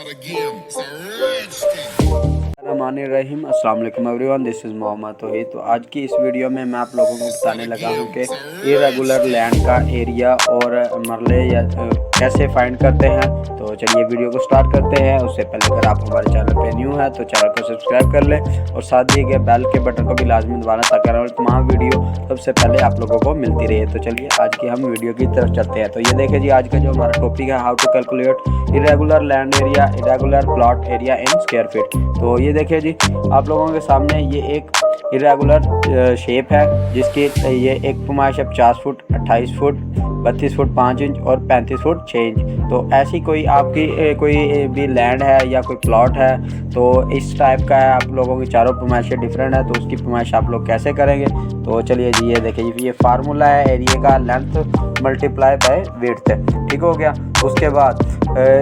रहीम अस्सलाम वालेकुम everyone, this is Mohammad तौहीद। तो आज की इस वीडियो में मैं आप लोगों को बताने लगा हूं कि इरेगुलर लैंड का एरिया और मरले या कैसे फाइंड करते हैं। तो चलिए वीडियो को स्टार्ट करते हैं। उससे पहले अगर आप हमारे चैनल पे न्यू हैं तो चैनल को सब्सक्राइब कर लें और साथ ही के बेल के बटन को भी लाजमी दबाना ताकि हमारी तमाम वीडियो सबसे पहले आप लोगों को मिलती रहे। तो चलिए आज की हम वीडियो की तरफ चलते हैं। तो ये देखिए जी, आज का जो हमारा टॉपिक है, how to calculate irregular land area, irregular plot area in square feet. तो ये देखिए जी, आप लोगों के सामने ये एक इरेगुलर शेप है जिसकी ये एक पैमाइश है 50 फुट, 28 फुट, 32 फुट 5 इंच और 35 फुट 6 इंच। तो ऐसी कोई आपकी कोई भी लैंड है या कोई प्लॉट है तो इस टाइप का है, आप लोगों की चारों पैमाइशें डिफरेंट है, तो उसकी पैमाइश आप लोग कैसे करेंगे। तो चलिए जी, ये देखिए ये फार्मूला है एरिया का, लेंथ मल्टीप्लाई बाय विड्थ, ठीक हो गया। उसके बाद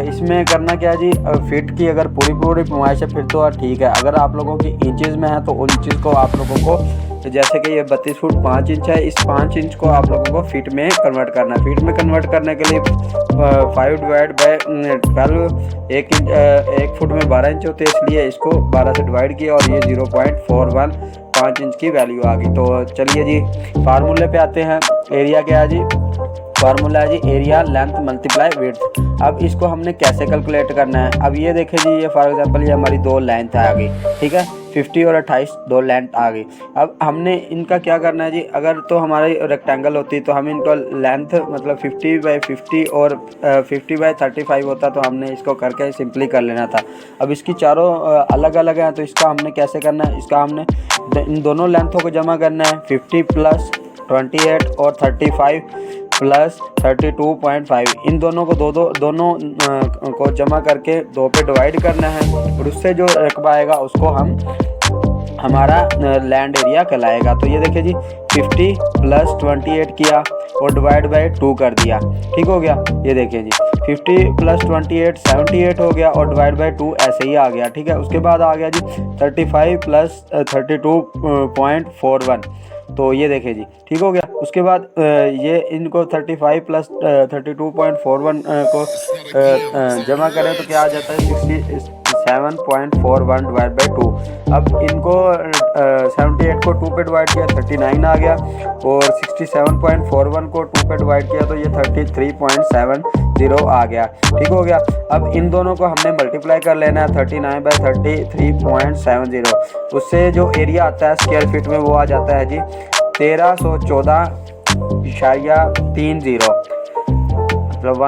इसमें करना क्या है जी, फिट की अगर पूरी पैमाइश है फिर तो ठीक है। अगर आप लोगों की इंचेस में है तो उन इंचेस को आप लोगों को, जैसे कि ये 32 फुट 5 इंच है, इस 5 इंच को आप लोगों को फीट में कन्वर्ट करना है। फीट में कन्वर्ट करने के लिए 5 डिवाइड बाय 12, एक फुट में 12 इंच होते हैं, इसलिए इसको 12 से डिवाइड किया और ये 0.41 5 इंच की वैल्यू आ गई। तो चलिए जी फार्मूले पे आते हैं। एरिया क्या है जी, फार्मूला है जी एरिया लेंथ मल्टीप्लाई विड्थ। अब इसको हमने कैसे कैलकुलेट करना है। अब ये देखें जी, ये फॉर एग्जांपल ये हमारी दो लेंथ आ गई, ठीक है, 50 और 28 दो लेंथ आ गई। अब हमने इनका क्या करना है जी, अगर तो हमारी रेक्टेंगल होती तो हम इनको लेंथ मतलब 50 बाई 50 और 50 बाई 35 होता तो हमने इसको करके सिंपली कर लेना था। अब इसकी चारों अलग अलग हैं तो इसका हमने कैसे करना है, इसका हमने इन दोनों लेंथों को जमा करना है। 50 प्लस 28 और 35 प्लस 32.5, इन दोनों को दोनों को जमा करके 2 पे डिवाइड करना है और उससे जो रकबा आएगा उसको हम हमारा लैंड एरिया कहलाएगा। तो ये देखिए जी, 50 प्लस 28 किया और डिवाइड बाय 2 कर दिया, ठीक हो गया। ये देखिए जी, 50 प्लस 28 78 हो गया और डिवाइड बाय 2 ऐसे ही आ गया, ठीक है। उसके बाद आ गया जी 35 प्लस 32.41, तो ये देखें जी, ठीक हो गया। उसके बाद ये इनको 35 प्लस 32.41 को जमा करें तो क्या आ जाता है 67.41 डिवाइड बाई 2। अब इनको 78 को 2 पे डिवाइड किया 39 आ गया और 67.41 को 2 पे डिवाइड किया तो ये 33.70 आ गया, ठीक हो गया। अब इन दोनों को हमने मल्टीप्लाई कर लेना है 39 बाई 33.70, उससे जो एरिया आता है स्क्वायर फीट में वो आ जाता है जी 1314.30, मतलब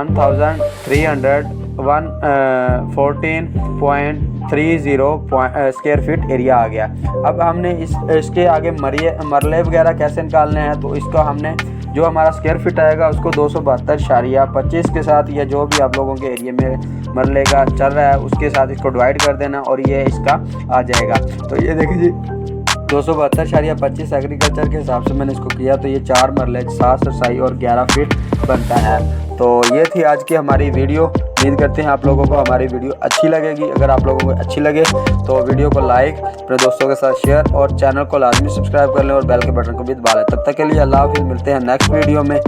1314.30 स्क्वायर फीट एरिया आ गया। अब हमने इसके आगे मरले वगैरह कैसे निकालने हैं, तो इसका हमने जो हमारा स्क्वायर फीट आएगा उसको 272.25 के साथ, या जो भी आप लोगों के एरिया में मरले का चल रहा है उसके साथ इसको डिवाइड कर देना और ये इसका आ जाएगा। तो ये देखिए जी, 272.25 एग्रीकल्चर के हिसाब से मैंने इसको किया तो ये 4 मरले 7 सरसाई और 11 फीट बनता है। तो ये थी आज की हमारी वीडियो। उम्मीद करते हैं आप लोगों को हमारी वीडियो अच्छी लगेगी। अगर आप लोगों को अच्छी लगे तो वीडियो को लाइक, अपने दोस्तों के साथ शेयर और चैनल को लाजमी सब्सक्राइब कर लें और बेल के बटन को भी दबा लें। तब तक के लिए अल्लाह हाफिज़, मिलते हैं नेक्स्ट वीडियो में।